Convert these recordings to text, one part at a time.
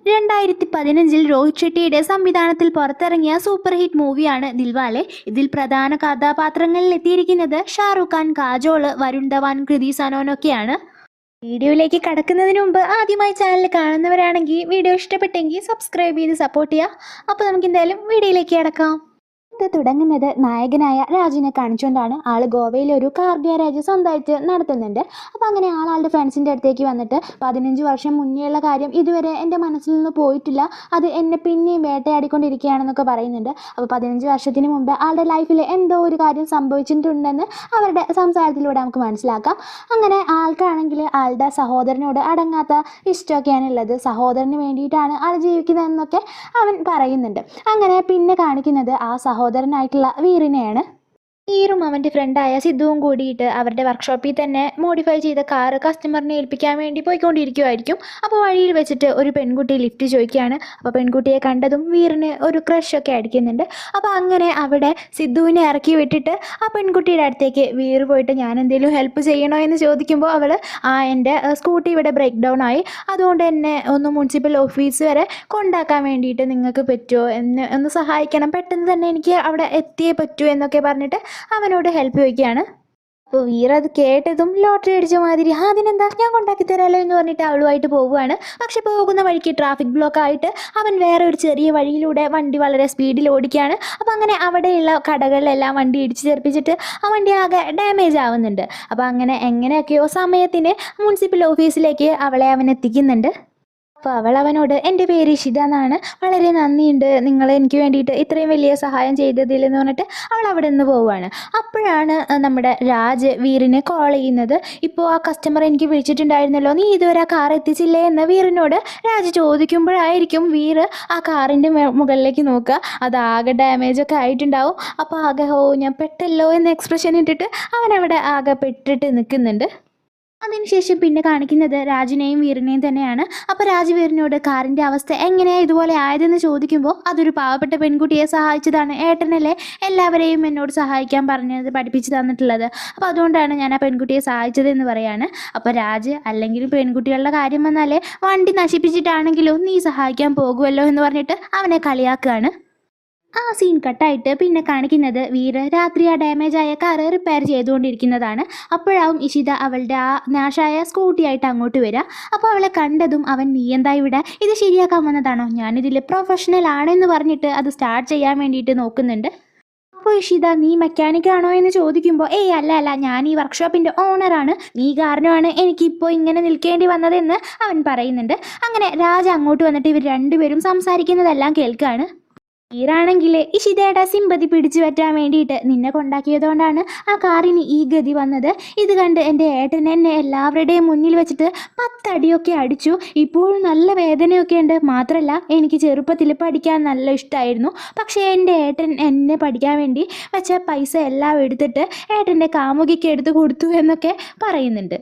2015 രോഹിത് ഷെട്ടിയുടെ സംവിധാനത്തിൽ പുറത്തിറങ്ങിയ super hit മൂവിയാണ് ദിൽവാലെ. ഇതിൽ പ്രധാന കഥാപാത്രങ്ങളിൽ എത്തിയിരിക്കുന്നത് ഷാറുഖ് ഖാൻ, കാജോള്, വരുൺ ധവാൻ, കൃതി സനോനൊക്കെയാണ്. വീഡിയോയിലേക്ക് കടക്കുന്നതിന് മുമ്പ് ആദ്യമായി ചാനൽ കാണുന്നവരാണെങ്കിൽ വീഡിയോ ഇഷ്ടപ്പെട്ടെങ്കിൽ സബ്സ്ക്രൈബ് ചെയ്ത് സപ്പോർട്ട് ചെയ്യുക. അപ്പോൾ നമുക്ക് എന്തായാലും വീഡിയോയിലേക്ക് കടക്കാം. ഇത് തുടങ്ങുന്നത് നായകനായ രാജിനെ കാണിച്ചുകൊണ്ടാണ്. ആൾ ഗോവയിൽ ഒരു കാർ ഗാരേജ് സ്വന്തമായിട്ട് നടത്തുന്നുണ്ട്. അപ്പോൾ അങ്ങനെ ആളുടെ ഫ്രണ്ട്സിൻ്റെ അടുത്തേക്ക് വന്നിട്ട് 15 വർഷം മുന്നേയുള്ള കാര്യം ഇതുവരെ എൻ്റെ മനസ്സിൽ നിന്ന് പോയിട്ടില്ല, അത് എന്നെ പിന്നെയും വേട്ടയാടിക്കൊണ്ടിരിക്കുകയാണെന്നൊക്കെ പറയുന്നുണ്ട്. അപ്പോൾ 15 വർഷത്തിന് മുമ്പ് ആളുടെ ലൈഫിൽ എന്തോ ഒരു കാര്യം സംഭവിച്ചിട്ടുണ്ടെന്ന് അവരുടെ സംസാരത്തിലൂടെ നമുക്ക് മനസ്സിലാക്കാം. അങ്ങനെ ആൾക്കാണെങ്കിൽ ആളുടെ സഹോദരനോട് അടങ്ങാത്ത ഇഷ്ടമൊക്കെയാണുള്ളത്. സഹോദരന് വേണ്ടിയിട്ടാണ് ആൾ ജീവിക്കുന്നതെന്നൊക്കെ അവൻ പറയുന്നുണ്ട്. അങ്ങനെ പിന്നെ കാണിക്കുന്നത് ആ സഹോദരനായിട്ടുള്ള വീറിനെയാണ്. വീറും അവൻ്റെ ഫ്രണ്ടായ സിദ്ധുവും കൂടിയിട്ട് അവരുടെ വർക്ക്ഷോപ്പിൽ തന്നെ മോഡിഫൈ ചെയ്ത കാറ് കസ്റ്റമറിനെ ഏൽപ്പിക്കാൻ വേണ്ടി പോയിക്കൊണ്ടിരിക്കുമായിരിക്കും. അപ്പോൾ വഴിയിൽ വെച്ചിട്ട് ഒരു പെൺകുട്ടി ലിഫ്റ്റ് ചോദിക്കുകയാണ്. അപ്പോൾ പെൺകുട്ടിയെ കണ്ടതും വീറിന് ഒരു ക്രഷൊക്കെ അടിക്കുന്നുണ്ട്. അപ്പോൾ അങ്ങനെ അവിടെ സിദ്ധുവിനെ ഇറക്കി വിട്ടിട്ട് ആ പെൺകുട്ടിയുടെ അടുത്തേക്ക് വീറ് പോയിട്ട് ഞാൻ എന്തെങ്കിലും ഹെൽപ്പ് ചെയ്യണോ എന്ന് ചോദിക്കുമ്പോൾ അവൾ എൻ്റെ സ്കൂട്ടി ഇവിടെ ബ്രേക്ക് ഡൗൺ ആയി, അതുകൊണ്ട് എന്നെ ഒന്ന് മുനിസിപ്പൽ ഓഫീസ് വരെ കൊണ്ടാക്കാൻ വേണ്ടിയിട്ട് നിങ്ങൾക്ക് പറ്റുമോ, എന്നെ ഒന്ന് സഹായിക്കണം, പെട്ടെന്ന് തന്നെ എനിക്ക് അവിടെ എത്തിയേ പറ്റൂ എന്നൊക്കെ പറഞ്ഞിട്ട് അവനോട് ഹെൽപ്പ് ചോദിക്കുകയാണ്. അപ്പോൾ വീർ അത് കേട്ടതും ലോട്ടറി അടിച്ച മാതിരി അതിനെന്താ ഞാൻ കൊണ്ടാക്കി തരാമല്ലോ എന്ന് പറഞ്ഞിട്ട് അവളുമായിട്ട് പോവുകയാണ്. പക്ഷെ പോകുന്ന വഴിക്ക് ട്രാഫിക് ബ്ലോക്ക് ആയിട്ട് അവൻ വേറെ ഒരു ചെറിയ വഴിയിലൂടെ വണ്ടി വളരെ സ്പീഡിൽ ഓടിക്കുകയാണ്. അപ്പോൾ അങ്ങനെ അവിടെയുള്ള കടകളിലെല്ലാം വണ്ടി ഇടിച്ച് തെറിപ്പിച്ചിട്ട് ആ വണ്ടി ആകെ ഡാമേജ് ആവുന്നുണ്ട്. അപ്പോൾ അങ്ങനെ എങ്ങനെയൊക്കെയോ സമയത്തിന് മുനിസിപ്പൽ ഓഫീസിലേക്ക് അവളെ അവൻ എത്തിക്കുന്നുണ്ട്. അപ്പോൾ അവൾ അവനോട് എൻ്റെ പേര് ഇഷിത എന്നാണ്, വളരെ നന്ദിയുണ്ട് നിങ്ങൾ എനിക്ക് വേണ്ടിയിട്ട് ഇത്രയും വലിയ സഹായം ചെയ്തതിലെന്ന് പറഞ്ഞിട്ട് അവൾ അവിടെ നിന്ന് പോവുകയാണ്. അപ്പോഴാണ് നമ്മുടെ രാജ് വീറിനെ കോൾ ചെയ്യുന്നത്. ഇപ്പോൾ ആ കസ്റ്റമർ എനിക്ക് വിളിച്ചിട്ടുണ്ടായിരുന്നല്ലോ, നീ ഇതുവരെ ആ കാർ എത്തിച്ചില്ലേ എന്ന് വീറിനോട് രാജ് ചോദിക്കുമ്പോഴായിരിക്കും വീർ ആ കാറിൻ്റെ മുകളിലേക്ക് നോക്കുക. അതാകെ ഡാമേജൊക്കെ ആയിട്ടുണ്ടാവും. അപ്പോൾ ആകെ ഞാൻ പെട്ടല്ലോ എന്ന എക്സ്പ്രഷൻ ഇട്ടിട്ട് അവനവിടെ ആകെ പെട്ടിട്ട് നിൽക്കുന്നുണ്ട്. അതിനുശേഷം പിന്നെ കാണിക്കുന്നത് രാജിനെയും വീറിനെയും തന്നെയാണ്. അപ്പോൾ രാജ് വീറിനോട് കാറിൻ്റെ അവസ്ഥ എങ്ങനെയാണ് ഇതുപോലെ ആയതെന്ന് ചോദിക്കുമ്പോൾ അതൊരു പാവപ്പെട്ട പെൺകുട്ടിയെ സഹായിച്ചതാണ്, ഏട്ടനല്ലേ എല്ലാവരെയും എന്നോട് സഹായിക്കാൻ പറഞ്ഞത് പഠിപ്പിച്ച് തന്നിട്ടുള്ളത്, അപ്പോൾ അതുകൊണ്ടാണ് ഞാൻ ആ പെൺകുട്ടിയെ സഹായിച്ചത് എന്ന് പറയാണ്. അപ്പോൾ രാജ് അല്ലെങ്കിൽ പെൺകുട്ടികളുടെ കാര്യം വന്നാലേ വണ്ടി നശിപ്പിച്ചിട്ടാണെങ്കിലും നീ സഹായിക്കാൻ പോകുമല്ലോ എന്ന് പറഞ്ഞിട്ട് അവനെ കളിയാക്കുകയാണ്. ആ സീൻ കട്ടായിട്ട് പിന്നെ കാണിക്കുന്നത് വീര് രാത്രി ആ ഡാമേജായ കാറ് റിപ്പയർ ചെയ്തുകൊണ്ടിരിക്കുന്നതാണ്. അപ്പോഴാവും ഇഷിത അവളുടെ ആ നാശായ സ്കൂട്ടിയായിട്ട് അങ്ങോട്ട് വരിക. അപ്പോൾ അവളെ കണ്ടതും അവൻ നീ എന്താ ഇവിടെ, ഇത് ശരിയാക്കാൻ വന്നതാണോ, ഞാനിതിൽ പ്രൊഫഷണൽ ആണെന്ന് പറഞ്ഞിട്ട് അത് സ്റ്റാർട്ട് ചെയ്യാൻ വേണ്ടിയിട്ട് നോക്കുന്നുണ്ട്. അപ്പോൾ ഇഷിത നീ മെക്കാനിക്കാണോ എന്ന് ചോദിക്കുമ്പോൾ അല്ല ഞാൻ ഈ വർക്ക്ഷോപ്പിൻ്റെ ഓണറാണ്, നീ കാരണമാണ് എനിക്കിപ്പോൾ ഇങ്ങനെ നിൽക്കേണ്ടി വന്നതെന്ന് അവൻ പറയുന്നുണ്ട്. അങ്ങനെ രാജ അങ്ങോട്ട് വന്നിട്ട് ഇവർ രണ്ടുപേരും സംസാരിക്കുന്നതെല്ലാം കേൾക്കുകയാണ്. വീറാണെങ്കിൽ ഇഷിതയുടെ സിമ്പതി പിടിച്ചു പറ്റാൻ വേണ്ടിയിട്ട് നിന്നെ കൊണ്ടാക്കിയതുകൊണ്ടാണ് ആ കാറിന് ഈ ഗതി വന്നത്, ഇത് കണ്ട് എൻ്റെ ഏട്ടൻ എന്നെ എല്ലാവരുടെയും മുന്നിൽ വെച്ചിട്ട് 10 അടിയൊക്കെ അടിച്ചു, ഇപ്പോഴും നല്ല വേദനയൊക്കെ ഉണ്ട്, മാത്രമല്ല എനിക്ക് ചെറുപ്പത്തിൽ പഠിക്കാൻ നല്ല ഇഷ്ടമായിരുന്നു, പക്ഷേ എൻ്റെ ഏട്ടൻ എന്നെ പഠിക്കാൻ വേണ്ടി വെച്ച പൈസ എല്ലാം എടുത്തിട്ട് ഏട്ടൻ്റെ കാമുകിക്ക് എടുത്ത് കൊടുത്തു എന്നൊക്കെ പറയുന്നുണ്ട്.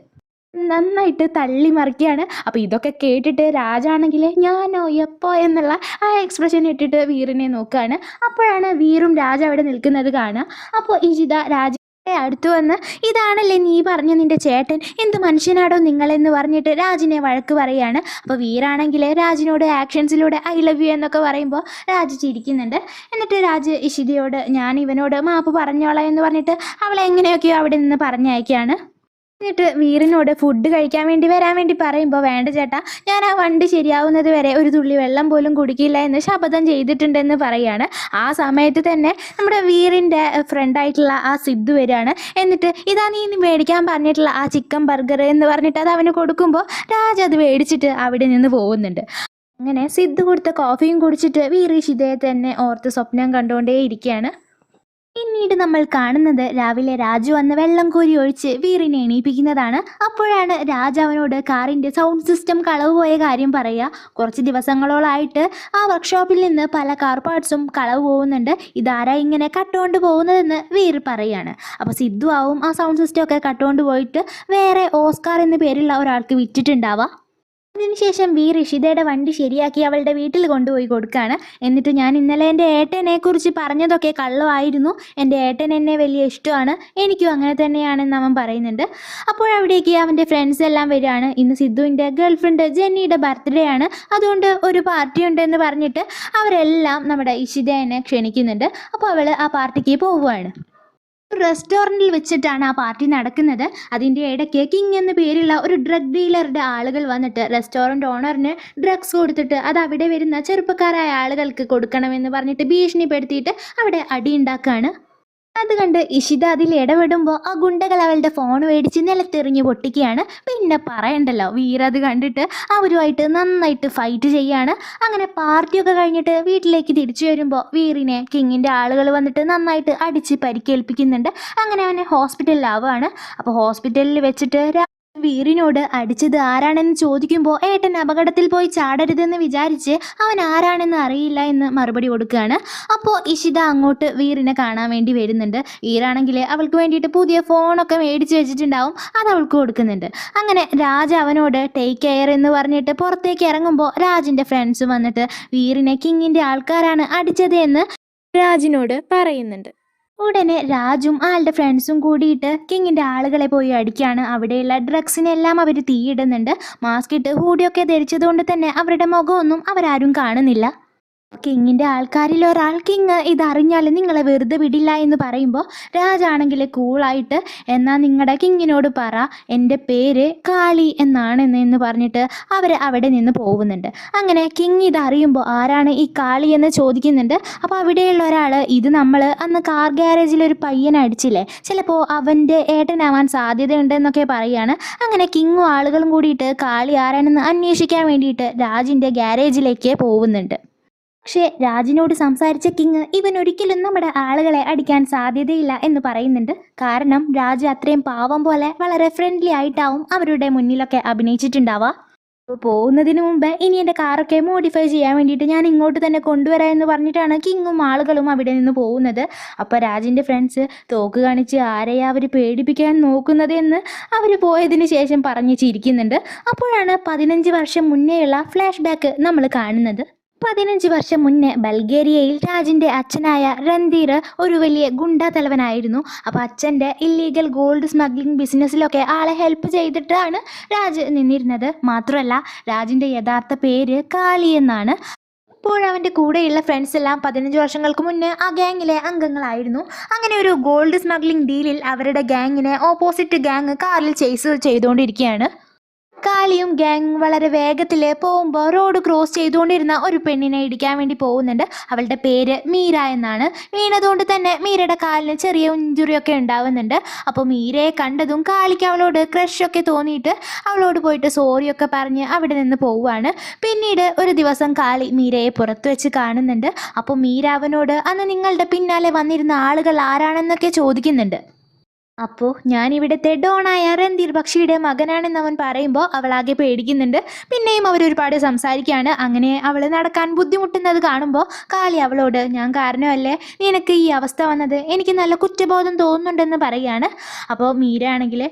നന്നായിട്ട് തള്ളി മറിക്കുകയാണ്. അപ്പോൾ ഇതൊക്കെ കേട്ടിട്ട് രാജാണെങ്കിൽ ഞാനോ എപ്പോ എന്നുള്ള ആ എക്സ്പ്രഷൻ ഇട്ടിട്ട് വീറിനെ നോക്കുകയാണ്. അപ്പോഴാണ് വീറും രാജ അവിടെ നിൽക്കുന്നത് കാണുക. അപ്പോൾ ഇഷിത രാജയുടെ അടുത്ത് വന്ന് ഇതാണല്ലേ നീ പറഞ്ഞ നിൻ്റെ ചേട്ടൻ, എന്ത് മനുഷ്യനാടോ നിങ്ങളെന്ന് പറഞ്ഞിട്ട് രാജിനെ വഴക്ക് പറയുകയാണ്. അപ്പോൾ വീറാണെങ്കിൽ രാജിനോട് ആക്ഷൻസിലൂടെ ഐ ലവ് യു എന്നൊക്കെ പറയുമ്പോൾ രാജ് ചിരിക്കുന്നുണ്ട്. എന്നിട്ട് രാജ് ഇഷിതയോട് ഞാൻ ഇവനോട് മാപ്പ് പറഞ്ഞോളാം എന്ന് പറഞ്ഞിട്ട് അവളെ എങ്ങനെയൊക്കെയോ അവിടെ നിന്ന് പറഞ്ഞയക്കുകയാണ്. എന്നിട്ട് വീറിനോട് ഫുഡ് കഴിക്കാൻ വേണ്ടി വരാൻ വേണ്ടി പറയുമ്പോൾ വേണ്ട ചേട്ടാ, ഞാൻ ആ വണ്ടി ശരിയാവുന്നത് വരെ ഒരു തുള്ളി വെള്ളം പോലും കുടിക്കില്ല എന്ന് ശപഥം ചെയ്തിട്ടുണ്ടെന്ന് പറയുകയാണ്. ആ സമയത്ത് തന്നെ നമ്മുടെ വീറിൻ്റെ ഫ്രണ്ടായിട്ടുള്ള ആ സിദ്ധു വരികയാണ്. എന്നിട്ട് ഇതാ നീ മേടിക്കാൻ പറഞ്ഞിട്ടുള്ള ആ ചിക്കൻ ബർഗർ എന്ന് പറഞ്ഞിട്ട് അത് അവന് കൊടുക്കുമ്പോൾ രാജ് അത് മേടിച്ചിട്ട് അവിടെ നിന്ന് പോകുന്നുണ്ട്. അങ്ങനെ സിദ്ധു കൊടുത്ത കോഫിയും കുടിച്ചിട്ട് വീർ ഇഷിതയെ തന്നെ ഓർത്ത് സ്വപ്നം കണ്ടുകൊണ്ടേ ഇരിക്കുകയാണ്. പിന്നീട് നമ്മൾ കാണുന്നത് രാവിലെ രാജു വന്ന് വെള്ളം കോരി ഒഴിച്ച് വീറിനെ എണീപ്പിക്കുന്നതാണ്. അപ്പോഴാണ് രാജു അവനോട് കാറിൻ്റെ സൗണ്ട് സിസ്റ്റം കളവ് പോയ കാര്യം പറയുക. കുറച്ച് ദിവസങ്ങളോളായിട്ട് ആ വർക്ക്ഷോപ്പിൽ നിന്ന് പല കാർ പാർട്സും കളവ് പോകുന്നുണ്ട്, ഇതാരാ ഇങ്ങനെ കട്ടുകൊണ്ട് പോകുന്നതെന്ന് വീർ പറയുകയാണ്. അപ്പോൾ സിദ്ധു ആവും ആ സൗണ്ട് സിസ്റ്റം ഒക്കെ കട്ടുകൊണ്ട് പോയിട്ട് വേറെ ഓസ്കാർ എന്ന പേരുള്ള ഒരാൾക്ക് വിറ്റിട്ടുണ്ടാവുക. അതിനുശേഷം വീർ ഇഷിതയുടെ വണ്ടി ശരിയാക്കി അവളുടെ വീട്ടിൽ കൊണ്ടുപോയി കൊടുക്കുകയാണ്. എന്നിട്ട് ഞാൻ ഇന്നലെ എൻ്റെ ഏട്ടനെ കുറിച്ച് പറഞ്ഞതൊക്കെ കള്ളമായിരുന്നു, എൻ്റെ ഏട്ടൻ എന്നെ വലിയ ഇഷ്ടമാണ്, എനിക്കും അങ്ങനെ തന്നെയാണെന്ന് അവൻ പറയുന്നുണ്ട്. അപ്പോഴവിടേക്ക് അവൻ്റെ ഫ്രണ്ട്സ് എല്ലാം വരികയാണ്. ഇന്ന് സിദ്ധുവിൻ്റെ ഗേൾഫ്രണ്ട് ജെന്നിയുടെ ബർത്ത്ഡേ ആണ്, അതുകൊണ്ട് ഒരു പാർട്ടി ഉണ്ടെന്ന് പറഞ്ഞിട്ട് അവരെല്ലാം നമ്മുടെ ഇഷിതയെ ക്ഷണിക്കുന്നുണ്ട്. അപ്പോൾ അവൾ ആ പാർട്ടിക്ക് പോവുകയാണ്. റെസ്റ്റോറൻറ്റിൽ വെച്ചിട്ടാണ് ആ പാർട്ടി നടക്കുന്നത്. അതിൻ്റെ ഇടയ്ക്ക് കിങ് എന്ന പേരുള്ള ഒരു ഡ്രഗ് ഡീലറുടെ ആളുകൾ വന്നിട്ട് റെസ്റ്റോറൻറ്റ് ഓണറിന് ഡ്രഗ്സ് കൊടുത്തിട്ട് അത് അവിടെ വരുന്ന ചെറുപ്പക്കാരായ ആളുകൾക്ക് കൊടുക്കണമെന്ന് പറഞ്ഞിട്ട് ഭീഷണിപ്പെടുത്തിയിട്ട് അവിടെ അടിയുണ്ടാക്കുകയാണ്. അത് കണ്ട് ഇഷിത അതിൽ ഇടപെടുമ്പോൾ ആ ഗുണ്ടകൾ അവളുടെ ഫോൺ മേടിച്ച് നിലത്തെറിഞ്ഞ് പൊട്ടിക്കുകയാണ്. പിന്നെ പറയണ്ടല്ലോ, വീർ അത് കണ്ടിട്ട് അവരുമായിട്ട് നന്നായിട്ട് ഫൈറ്റ് ചെയ്യാണ്. അങ്ങനെ പാർട്ടിയൊക്കെ കഴിഞ്ഞിട്ട് വീട്ടിലേക്ക് തിരിച്ചു വരുമ്പോൾ വീറിനെ കിങ്ങിൻ്റെ ആളുകൾ വന്നിട്ട് നന്നായിട്ട് അടിച്ച് പരിക്കേൽപ്പിക്കുന്നുണ്ട്. അങ്ങനെ അവനെ ഹോസ്പിറ്റലിലാവുകയാണ്. അപ്പോൾ ഹോസ്പിറ്റലിൽ വെച്ചിട്ട് വീറിനോട് അടിച്ചത് ആരാണെന്ന് ചോദിക്കുമ്പോൾ ഏട്ടൻ അപകടത്തിൽ പോയി ചാടരുതെന്ന് വിചാരിച്ച് അവൻ ആരാണെന്ന് അറിയില്ല എന്ന് മറുപടി കൊടുക്കുകയാണ്. അപ്പോൾ ഇഷിത അങ്ങോട്ട് വീറിനെ കാണാൻ വേണ്ടി വരുന്നുണ്ട്. വീറാണെങ്കിൽ അവൾക്ക് വേണ്ടിയിട്ട് പുതിയ ഫോണൊക്കെ മേടിച്ച് വെച്ചിട്ടുണ്ടാവും, അത് അവൾക്ക് കൊടുക്കുന്നുണ്ട്. അങ്ങനെ രാജ് അവനോട് ടേക്ക് കെയർ എന്ന് പറഞ്ഞിട്ട് പുറത്തേക്ക് ഇറങ്ങുമ്പോൾ രാജിൻ്റെ ഫ്രണ്ട്സ് വന്നിട്ട് വീറിനെ കിങ്ങിൻ്റെ ആൾക്കാരാണ് അടിച്ചത് എന്ന് രാജിനോട് പറയുന്നുണ്ട്. ഉടനെ രാജും ആളുടെ ഫ്രണ്ട്സും കൂടിയിട്ട് കിങ്ങിൻ്റെ ആളുകളെ പോയി അടിക്കുകയാണ്. അവിടെയുള്ള ഡ്രഗ്സിനെല്ലാം അവർ തീയിടുന്നുണ്ട്. മാസ്ക് ഇട്ട് ഹൂഡിയൊക്കെ ധരിച്ചതുകൊണ്ട് തന്നെ അവരുടെ മുഖമൊന്നും അവരാരും കാണുന്നില്ല. കിങ്ങിൻ്റെ ആൾക്കാരിൽ ഒരാൾ കിങ് ഇതറിഞ്ഞാൽ നിങ്ങളെ വെറുതെ വിടില്ല എന്ന് പറയുമ്പോൾ രാജാണെങ്കിൽ കൂളായിട്ട് എന്നാൽ നിങ്ങളുടെ കിങ്ങിനോട് പറ എൻ്റെ പേര് കാളി എന്നാണെന്ന് പറഞ്ഞിട്ട് അവർ അവിടെ നിന്ന് പോകുന്നുണ്ട്. അങ്ങനെ കിങ് ഇതറിയുമ്പോൾ ആരാണ് ഈ കാളി എന്ന് ചോദിക്കുന്നുണ്ട്. അപ്പോൾ അവിടെയുള്ള ഒരാൾ ഇത് നമ്മൾ അന്ന് കാർ ഗ്യാരേജിൽ ഒരു പയ്യനെ അടിച്ചില്ലേ, ചിലപ്പോൾ അവൻ്റെ ഏട്ടനാവാൻ സാധ്യതയുണ്ടെന്നൊക്കെ പറയുകയാണ്. അങ്ങനെ കിങ്ങും ആളുകളും കൂടിയിട്ട് കാളി ആരാണെന്ന് അന്വേഷിക്കാൻ വേണ്ടിയിട്ട് രാജിൻ്റെ ഗ്യാരേജിലേക്ക് പോകുന്നുണ്ട്. പക്ഷേ രാജിനോട് സംസാരിച്ച കിങ് ഇവൻ ഒരിക്കലും നമ്മുടെ ആളുകളെ അടിക്കാൻ സാധ്യതയില്ല എന്ന് പറയുന്നുണ്ട്. കാരണം രാജ് അത്രയും പാവം പോലെ വളരെ ഫ്രണ്ട്ലി ആയിട്ടാവും അവരുടെ മുന്നിലൊക്കെ അഭിനയിച്ചിട്ടുണ്ടാവുക. അപ്പോൾ പോകുന്നതിന് മുമ്പ് ഇനി എൻ്റെ കാറൊക്കെ മോഡിഫൈ ചെയ്യാൻ വേണ്ടിയിട്ട് ഞാൻ ഇങ്ങോട്ട് തന്നെ കൊണ്ടുവരാം എന്ന് പറഞ്ഞിട്ടാണ് കിങ്ങും ആളുകളും അവിടെ നിന്ന് പോകുന്നത്. അപ്പോൾ രാജിൻ്റെ ഫ്രണ്ട്സ് തോക്ക് കാണിച്ച് ആരെയാ അവർ പേടിപ്പിക്കാൻ നോക്കുന്നത് എന്ന് അവർ പോയതിന് ശേഷം പറഞ്ഞു ചിരിക്കുന്നുണ്ട്. അപ്പോഴാണ് 15 വർഷം മുന്നേയുള്ള ഫ്ലാഷ് ബാക്ക് നമ്മൾ കാണുന്നത്. 15 വർഷം മുന്നേ ബൾഗേറിയയിൽ രാജിൻ്റെ അച്ഛനായ രൺധീർ ഒരു വലിയ ഗുണ്ടാ തലവനായിരുന്നു. അപ്പോൾ അച്ഛൻ്റെ ഇല്ലീഗൽ ഗോൾഡ് സ്മഗ്ലിംഗ് ബിസിനസ്സിലൊക്കെ ആളെ ഹെൽപ്പ് ചെയ്തിട്ടാണ് രാജ് നിന്നിരുന്നത്. മാത്രമല്ല രാജിൻ്റെ യഥാർത്ഥ പേര് കാളി എന്നാണ്. ഇപ്പോഴവൻ്റെ കൂടെയുള്ള ഫ്രണ്ട്സ് എല്ലാം 15 വർഷങ്ങൾക്ക് മുന്നേ ആ ഗ്യാങ്ങിലെ അംഗങ്ങളായിരുന്നു. അങ്ങനെ ഒരു ഗോൾഡ് സ്മഗ്ലിംഗ് ഡീലിൽ അവരുടെ ഗ്യാങ്ങിനെ ഓപ്പോസിറ്റ് ഗ്യാങ് കാറിൽ ചേസ് ചെയ്തുകൊണ്ടിരിക്കുകയാണ്. കാളിയും ഗ്യാങ് വളരെ വേഗത്തിൽ പോകുമ്പോൾ റോഡ് ക്രോസ് ചെയ്തുകൊണ്ടിരുന്ന ഒരു പെണ്ണിനെ ഇടിക്കാൻ വേണ്ടി പോകുന്നുണ്ട്. അവളുടെ പേര് മീര എന്നാണ്. വീണതുകൊണ്ട് തന്നെ മീരയുടെ കാലിന് ചെറിയ ഇഞ്ചുറിയൊക്കെ ഉണ്ടാവുന്നുണ്ട്. അപ്പോൾ മീരയെ കണ്ടതും കാളിക്ക് അവളോട് ക്രഷൊക്കെ തോന്നിയിട്ട് അവളോട് പോയിട്ട് സോറിയൊക്കെ പറഞ്ഞ് അവിടെ നിന്ന് പോവുകയാണ്. പിന്നീട് ഒരു ദിവസം കാളി മീരയെ പുറത്തു വെച്ച് കാണുന്നുണ്ട്. അപ്പോൾ മീര അവനോട് അന്ന് നിങ്ങളുടെ പിന്നാലെ വന്നിരുന്ന ആളുകൾ ആരാണെന്നൊക്കെ ചോദിക്കുന്നുണ്ട്. അപ്പോൾ ഞാനിവിടുത്തെ ഡോണായ രൺധീർ ബക്ഷിയുടെ മകനാണെന്ന് അവൻ പറയുമ്പോൾ അവളാകെ പേടിക്കുന്നുണ്ട്. പിന്നെയും അവരൊരുപാട് സംസാരിക്കുകയാണ്. അങ്ങനെ അവൾ നടക്കാൻ ബുദ്ധിമുട്ടുന്നത് കാണുമ്പോൾ കാളി അവളോട് ഞാൻ കാരണമല്ലേ നിനക്ക് ഈ അവസ്ഥ വന്നത്, എനിക്ക് നല്ല കുറ്റബോധം തോന്നുന്നുണ്ടെന്ന് പറയുകയാണ്. അപ്പോൾ മീര ആണെങ്കിൽ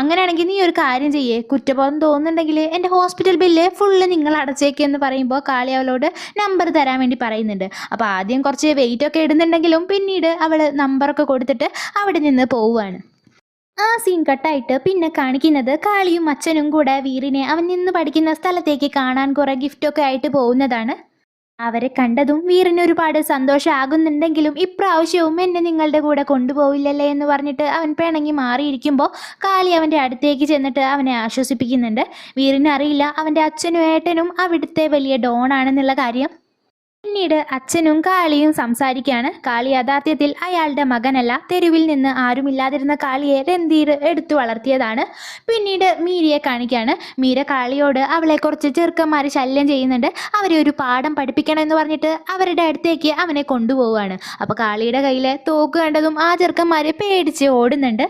അങ്ങനെയാണെങ്കിൽ നീ ഒരു കാര്യം ചെയ്യേ, കുറ്റബോധം തോന്നുന്നുണ്ടെങ്കിൽ എൻ്റെ ഹോസ്പിറ്റൽ ബില്ല് ഫുള്ള് നിങ്ങൾ അടച്ചേക്കെന്ന് പറയുമ്പോൾ കാളി അവളോട് നമ്പർ തരാൻ വേണ്ടി പറയുന്നുണ്ട്. അപ്പോൾ ആദ്യം കുറച്ച് വെയിറ്റൊക്കെ ഇടുന്നുണ്ടെങ്കിലും പിന്നീട് അവൾ നമ്പറൊക്കെ കൊടുത്തിട്ട് അവിടെ നിന്ന് പോവുകയാണ്. ആ സീൻ കട്ടായിട്ട് പിന്നെ കാണിക്കുന്നത് കാളിയും അച്ഛനും കൂടെ വീറിനെ അവൻ നിന്ന് പഠിക്കുന്ന സ്ഥലത്തേക്ക് കാണാൻ കുറേ ഗിഫ്റ്റൊക്കെ ആയിട്ട് പോകുന്നതാണ്. അവരെ കണ്ടതും വീറിന് ഒരുപാട് സന്തോഷമാകുന്നുണ്ടെങ്കിലും ഇപ്രാവശ്യവും എന്നെ നിങ്ങളുടെ കൂടെ കൊണ്ടുപോയില്ലല്ലേ എന്ന് പറഞ്ഞിട്ട് അവൻ പിണങ്ങി മാറിയിരിക്കുമ്പോൾ കാളി അവൻ്റെ അടുത്തേക്ക് ചെന്നിട്ട് അവനെ ആശ്വസിപ്പിക്കുന്നുണ്ട്. വീറിന് അറിയില്ല അവൻ്റെ അച്ഛനും ഏട്ടനും അവിടുത്തെ വലിയ ഡോണാണെന്നുള്ള കാര്യം. പിന്നീട് അച്ഛനും കാളിയും സംസാരിക്കുകയാണ്. കാളി യഥാർത്ഥത്തിൽ അയാളുടെ മകനല്ല, തെരുവിൽ നിന്ന് ആരുമില്ലാതിരുന്ന കാളിയെ രൺധീർ എടുത്തു വളർത്തിയതാണ്. പിന്നീട് മീരയെ കാണിക്കുകയാണ്. മീര കാളിയോട് അവളെ കുറച്ച് ചെറുക്കന്മാർ ശല്യം ചെയ്യുന്നുണ്ട്, അവരെ ഒരു പാഠം പഠിപ്പിക്കണം എന്ന് പറഞ്ഞിട്ട് അവരുടെ അടുത്തേക്ക് അവനെ കൊണ്ടുപോവുകയാണ്. അപ്പോൾ കാളിയുടെ കയ്യിൽ തോക്ക് കണ്ടതും ആ ചെറുക്കന്മാർ പേടിച്ച് ഓടുന്നുണ്ട്.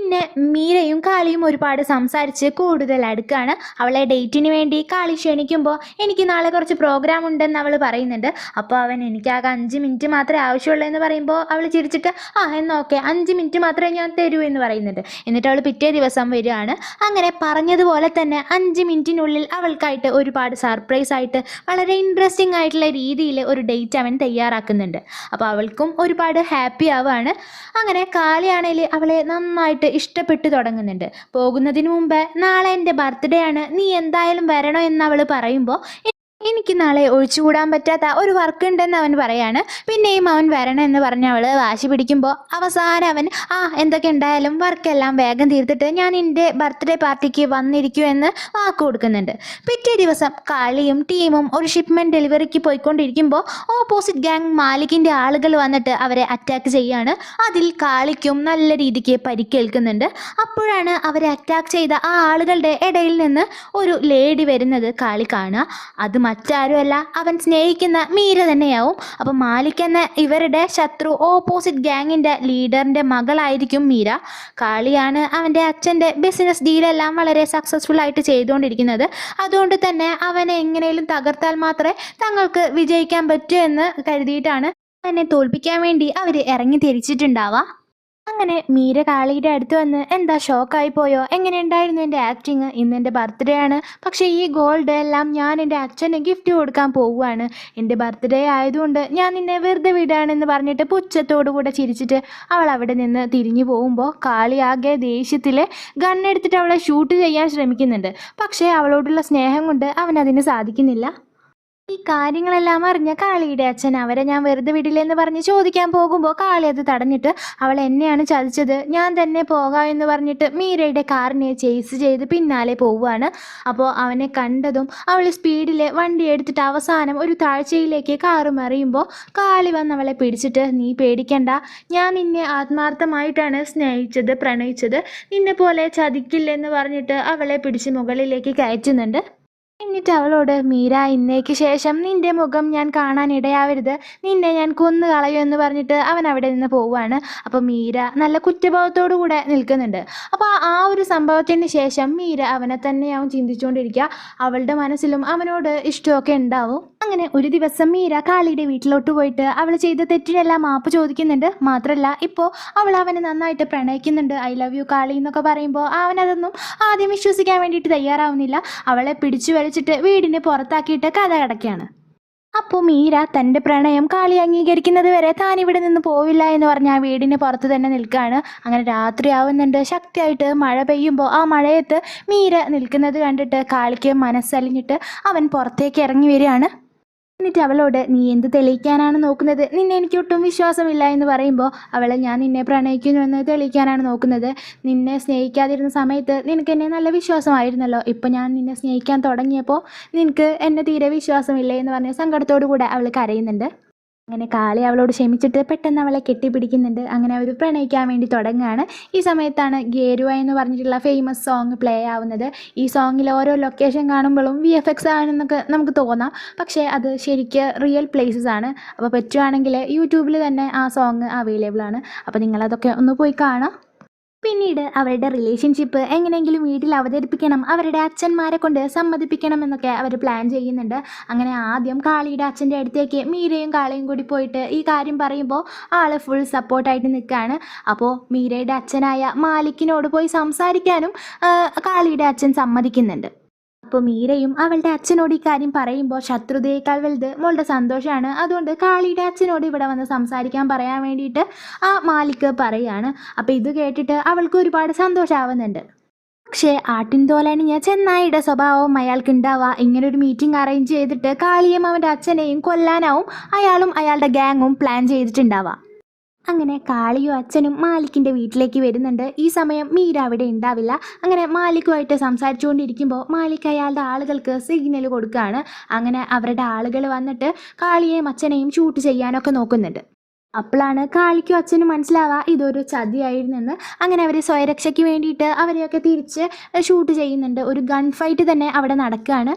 പിന്നെ മീരയും കാളിയും ഒരുപാട് സംസാരിച്ച് കൂടുതൽ അടുക്കാണ്. അവളെ ഡേറ്റിന് വേണ്ടി കാളി ക്ഷണിക്കുമ്പോൾ എനിക്ക് നാളെ കുറച്ച് പ്രോഗ്രാം ഉണ്ടെന്ന് അവൾ പറയുന്നുണ്ട്. അപ്പോൾ അവൻ എനിക്കാകെ 5 മിനിറ്റ് മാത്രമേ ആവശ്യമുള്ളൂ എന്ന് പറയുമ്പോൾ അവൾ ചിരിച്ചിട്ട് എന്നോക്കെ 5 മിനിറ്റ് മാത്രമേ ഞാൻ തരൂ എന്ന് പറയുന്നുണ്ട്. എന്നിട്ട് അവൾ പിറ്റേ ദിവസം വരികയാണ്. അങ്ങനെ പറഞ്ഞതുപോലെ തന്നെ 5 മിനിറ്റിനുള്ളിൽ അവൾക്കായിട്ട് ഒരുപാട് സർപ്രൈസ് ആയിട്ട് വളരെ ഇൻട്രസ്റ്റിംഗ് ആയിട്ടുള്ള രീതിയിൽ ഒരു ഡേറ്റ് അവൻ തയ്യാറാക്കുന്നുണ്ട്. അപ്പോൾ അവൾക്കും ഒരുപാട് ഹാപ്പി ആവുകയാണ്. അങ്ങനെ കാളിയാണെങ്കിൽ അവളെ നന്നായിട്ട് ഇഷ്ടപ്പെട്ടു തുടങ്ങുന്നുണ്ട്. പോകുന്നതിന് മുമ്പ് നാളെ എൻ്റെ ബർത്ത്ഡേ ആണ്, നീ എന്തായാലും വരണോ എന്ന് അവൾ പറയുമ്പോൾ എനിക്ക് നാളെ ഒഴിച്ചുകൂടാൻ പറ്റാത്ത ഒരു വർക്ക് ഉണ്ടെന്ന് അവൻ പറയാണ്. പിന്നെയും അവൻ വരണം എന്ന് പറഞ്ഞ് അവൾ വാശി പിടിക്കുമ്പോൾ അവസാനം അവൻ എന്തൊക്കെ ഉണ്ടായാലും വർക്കെല്ലാം വേഗം തീർത്തിട്ട് ഞാൻ എൻ്റെ ബർത്ത്ഡേ പാർട്ടിക്ക് വന്നിരിക്കൂ എന്ന് വാക്ക് കൊടുക്കുന്നുണ്ട്. പിറ്റേ ദിവസം കാളിയും ടീമും ഒരു ഷിപ്മെൻറ്റ് ഡെലിവറിക്ക് പോയിക്കൊണ്ടിരിക്കുമ്പോൾ ഓപ്പോസിറ്റ് ഗ്യാങ് മാലിക്കിൻ്റെ ആളുകൾ വന്നിട്ട് അവരെ അറ്റാക്ക് ചെയ്യാണ്. അതിൽ കാളിക്കും നല്ല രീതിക്ക് പരിക്കേൽക്കുന്നുണ്ട്. അപ്പോഴാണ് അവരെ അറ്റാക്ക് ചെയ്ത ആ ആളുകളുടെ ഇടയിൽ നിന്ന് ഒരു ലേഡി വരുന്നത് കാളി കാണുക. അത് മറ്റാരുമല്ല, അവൻ സ്നേഹിക്കുന്ന മീര തന്നെയാവും. അപ്പം മാലിക് എന്ന ഇവരുടെ ശത്രു ഓപ്പോസിറ്റ് ഗ്യാങ്ങിൻ്റെ ലീഡറിൻ്റെ മകളായിരിക്കും മീര. കാളിയാണ് അവൻ്റെ അച്ഛൻ്റെ ബിസിനസ് ഡീലെല്ലാം വളരെ സക്സസ്ഫുൾ ആയിട്ട് ചെയ്തുകൊണ്ടിരിക്കുന്നത്. അതുകൊണ്ട് തന്നെ അവനെ എങ്ങനെയും തകർത്താൽ മാത്രമേ തങ്ങൾക്ക് വിജയിക്കാൻ പറ്റൂ എന്ന് കരുതിയിട്ടാണ് അവനെ തോൽപ്പിക്കാൻ വേണ്ടി അവർ ഇറങ്ങി തിരിച്ചിട്ടുണ്ടാവുക. അങ്ങനെ മീര കാളിയുടെ അടുത്ത് വന്ന് എന്താ ഷോക്കായി പോയോ, എങ്ങനെയുണ്ടായിരുന്നു എൻ്റെ ആക്ടിങ്, ഇന്ന് എൻ്റെ ബർത്ത്ഡേ ആണ്, പക്ഷേ ഈ ഗോൾഡ് എല്ലാം ഞാൻ എൻ്റെ അച്ഛന് ഗിഫ്റ്റ് കൊടുക്കാൻ പോവുകയാണ്, എൻ്റെ ബർത്ത്ഡേ ആയതുകൊണ്ട് ഞാൻ നിന്നെ വെറുതെ വിടാണെന്ന് പറഞ്ഞിട്ട് പുച്ഛത്തോടു കൂടെ ചിരിച്ചിട്ട് അവൾ അവിടെ നിന്ന് തിരിഞ്ഞു പോകുമ്പോൾ കാളി ആകെ ദേഷ്യത്തിൽ ഗണ്ണെടുത്തിട്ട് അവളെ ഷൂട്ട് ചെയ്യാൻ ശ്രമിക്കുന്നുണ്ട്. പക്ഷേ അവളോടുള്ള സ്നേഹം കൊണ്ട് അവനതിന് സാധിക്കുന്നില്ല. ഈ കാര്യങ്ങളെല്ലാം അറിഞ്ഞ കാളിയുടെ അച്ഛൻ അവരെ ഞാൻ വെറുതെ വിടില്ലെന്ന് പറഞ്ഞ് ചോദിക്കാൻ പോകുമ്പോൾ കാളി അത് തടഞ്ഞിട്ട് അവൾ എന്നെയാണ് ചതിച്ചത്, ഞാൻ തന്നെ പോകാം എന്ന് പറഞ്ഞിട്ട് മീരയുടെ കാറിനെ ചേസ് ചെയ്ത് പിന്നാലെ പോവുകയാണ്. അപ്പോൾ അവനെ കണ്ടതും അവൾ സ്പീഡിൽ വണ്ടി എടുത്തിട്ട് അവസാനം ഒരു താഴ്ചയിലേക്ക് കാറ് മറിയുമ്പോൾ കാളി വന്ന് അവളെ പിടിച്ചിട്ട് നീ പേടിക്കണ്ട, ഞാൻ നിന്നെ ആത്മാർത്ഥമായിട്ടാണ് സ്നേഹിച്ചത് പ്രണയിച്ചത്, നിന്നെ പോലെ ചതിക്കില്ലെന്ന് പറഞ്ഞിട്ട് അവളെ പിടിച്ച് മുകളിലേക്ക് കയറ്റുന്നുണ്ട്. എന്നിട്ട് അവളോട് മീര ഇന്നേക്ക് ശേഷം നിന്റെ മുഖം ഞാൻ കാണാൻ ഇടയാവരുത്, നിന്നെ ഞാൻ കൊന്നു കളയുമെന്ന് പറഞ്ഞിട്ട് അവൻ അവിടെ നിന്ന് പോവുകയാണ്. അപ്പോൾ മീര നല്ല കുറ്റബോധത്തോടു കൂടെ നിൽക്കുന്നുണ്ട്. അപ്പോൾ ആ ഒരു സംഭവത്തിന് ശേഷം മീര അവനെ തന്നെയാവും ചിന്തിച്ചുകൊണ്ടിരിക്കുക. അവളുടെ മനസ്സിലും അവനോട് ഇഷ്ടമൊക്കെ ഉണ്ടാവും. അങ്ങനെ ഒരു ദിവസം മീര കാളിയുടെ വീട്ടിലോട്ട് പോയിട്ട് അവൾ ചെയ്ത തെറ്റിനെല്ലാം മാപ്പ് ചോദിക്കുന്നുണ്ട്. മാത്രമല്ല ഇപ്പോൾ അവൾ അവനെ നന്നായിട്ട് പ്രണയിക്കുന്നുണ്ട്. ഐ ലവ് യു കാളി എന്നൊക്കെ പറയുമ്പോൾ അവനതൊന്നും ആദ്യം വിശ്വസിക്കാൻ വേണ്ടിയിട്ട് തയ്യാറാവുന്നില്ല. അവളെ പിടിച്ചു വലിച്ചിട്ട് വീടിന് പുറത്താക്കിയിട്ട് കഥ അടയ്ക്കുകയാണ്. അപ്പോൾ മീര തൻ്റെ പ്രണയം കാളി അംഗീകരിക്കുന്നത് വരെ താൻ ഇവിടെ നിന്ന് പോവില്ല എന്ന് പറഞ്ഞ് ആ വീടിന് പുറത്ത് തന്നെ നിൽക്കുകയാണ്. അങ്ങനെ രാത്രിയാവുന്നുണ്ട്. ശക്തിയായിട്ട് മഴ പെയ്യുമ്പോൾ ആ മഴയത്ത് മീര നിൽക്കുന്നത് കണ്ടിട്ട് കാളിക്ക് മനസ്സലിഞ്ഞിട്ട് അവൻ പുറത്തേക്ക് ഇറങ്ങി വരികയാണ്. എന്നിട്ട് അവളോട് നീ എന്ത് തെളിയിക്കാനാണ് നോക്കുന്നത്, നിന്നെ എനിക്ക് ഒട്ടും വിശ്വാസമില്ല എന്ന് പറയുമ്പോൾ അവൾ ഞാൻ നിന്നെ പ്രണയിക്കുന്നുവെന്ന് തെളിയിക്കാനാണ് നോക്കുന്നത്, നിന്നെ സ്നേഹിക്കാതിരുന്ന സമയത്ത് നിനക്ക് എന്നെ നല്ല വിശ്വാസമായിരുന്നല്ലോ, ഇപ്പം ഞാൻ നിന്നെ സ്നേഹിക്കാൻ തുടങ്ങിയപ്പോൾ നിനക്ക് എന്നെ തീരെ വിശ്വാസമില്ലേ എന്ന് പറഞ്ഞ് സങ്കടത്തോടു കൂടെ അവൾ കരയുന്നുണ്ട്. അങ്ങനെ കാളി അവളോട് ക്ഷമിച്ചിട്ട് പെട്ടെന്ന് അവളെ കെട്ടിപ്പിടിക്കുന്നുണ്ട്. അങ്ങനെ അവർ പ്രണയിക്കാൻ വേണ്ടി തുടങ്ങുകയാണ്. ഈ സമയത്താണ് ഗേരുവ എന്ന് പറഞ്ഞിട്ടുള്ള ഫേമസ് സോങ് പ്ലേ ആവുന്നത്. ഈ സോങ്ങിൽ ഓരോ ലൊക്കേഷൻ കാണുമ്പോഴും VFX ആണെന്നൊക്കെ നമുക്ക് തോന്നാം, പക്ഷേ അത് ശരിക്ക് റിയൽ പ്ലേസസ് ആണ്. അപ്പോൾ പറ്റുവാണെങ്കിൽ യൂട്യൂബിൽ തന്നെ ആ സോങ് അവൈലബിൾ ആണ്. അപ്പോൾ നിങ്ങളതൊക്കെ ഒന്ന് പോയി കാണാം. പിന്നീട് അവരുടെ റിലേഷൻഷിപ്പ് എങ്ങനെയെങ്കിലും വീട്ടിൽ അവതരിപ്പിക്കണം, അവരുടെ അച്ഛന്മാരെ കൊണ്ട് സമ്മതിപ്പിക്കണം എന്നൊക്കെ അവർ പ്ലാൻ ചെയ്യുന്നുണ്ട്. അങ്ങനെ ആദ്യം കാളിയുടെ അച്ഛൻ്റെ അടുത്തേക്ക് മീരയും കാളിയും കൂടി പോയിട്ട് ഈ കാര്യം പറയുമ്പോൾ ആൾ ഫുൾ സപ്പോർട്ടായിട്ട് നിൽക്കുകയാണ്. അപ്പോൾ മീരയുടെ അച്ഛനായ മാലിക്കിനോട് പോയി സംസാരിക്കാനും കാളിയുടെ അച്ഛൻ സമ്മതിക്കുന്നുണ്ട്. അപ്പോൾ മീരയും അവളുടെ അച്ഛനോട് ഈ കാര്യം പറയുമ്പോൾ ശത്രുതയേക്കാൾ വലുത് മോളുടെ സന്തോഷമാണ്, അതുകൊണ്ട് കാളിയുടെ അച്ഛനോട് ഇവിടെ വന്ന് സംസാരിക്കാൻ പറയാൻ വേണ്ടിയിട്ട് ആ മാലിക് പറയുകയാണ്. അപ്പോൾ ഇത് കേട്ടിട്ട് അവൾക്ക് ഒരുപാട് സന്തോഷമാവുന്നുണ്ട്. പക്ഷേ ആട്ടിൻ തോലണിഞ്ഞ ചെന്നായിയുടെ സ്വഭാവം അയാൾക്ക് ഉണ്ടാവുക. ഇങ്ങനൊരു മീറ്റിംഗ് അറേഞ്ച് ചെയ്തിട്ട് കാളിയും അവൻ്റെ അച്ഛനെയും കൊല്ലാനാവും അയാളും അയാളുടെ ഗ്യാങ്ങും പ്ലാൻ ചെയ്തിട്ടുണ്ടാവുക. അങ്ങനെ കാളിയും അച്ഛനും മാലിക്കിൻ്റെ വീട്ടിലേക്ക് വരുന്നുണ്ട്. ഈ സമയം മീര അവിടെ ഉണ്ടാവില്ല. അങ്ങനെ മാലിക്കുമായിട്ട് സംസാരിച്ചുകൊണ്ടിരിക്കുമ്പോൾ മാലിക് അയാളുടെ ആളുകൾക്ക് സിഗ്നൽ കൊടുക്കുകയാണ്. അങ്ങനെ അവരുടെ ആളുകൾ വന്നിട്ട് കാളിയെയും അച്ഛനെയും ഷൂട്ട് ചെയ്യാനൊക്കെ നോക്കുന്നുണ്ട്. അപ്പോഴാണ് കാളിക്കും അച്ഛനും മനസ്സിലാവുക ഇതൊരു ചതിയായിരുന്നെന്ന്. അങ്ങനെ അവർ സ്വയരക്ഷയ്ക്ക് വേണ്ടിയിട്ട് അവരെയൊക്കെ തിരിച്ച് ഷൂട്ട് ചെയ്യുന്നുണ്ട്. ഒരു ഗൺ ഫൈറ്റ് തന്നെ അവിടെ നടക്കുകയാണ്.